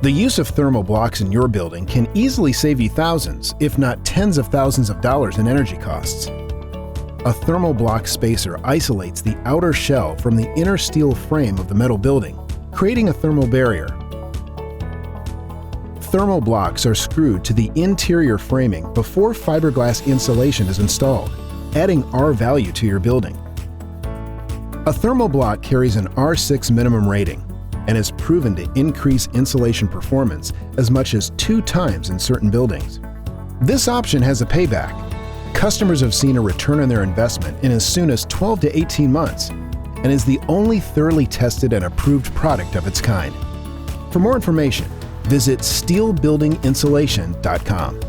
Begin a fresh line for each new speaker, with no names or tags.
The use of thermal blocks in your building can easily save you thousands, if not tens of thousands of dollars in energy costs. A thermal block spacer isolates the outer shell from the inner steel frame of the metal building, creating a thermal barrier. Thermal blocks are screwed to the interior framing before fiberglass insulation is installed, adding R value to your building. A thermal block carries an R6 minimum rating and is proven to increase insulation performance as much as 2 times in certain buildings. This option has a payback. Customers have seen a return on their investment in as soon as 12 to 18 months and is the only thoroughly tested and approved product of its kind. For more information, visit steelbuildinginsulation.com.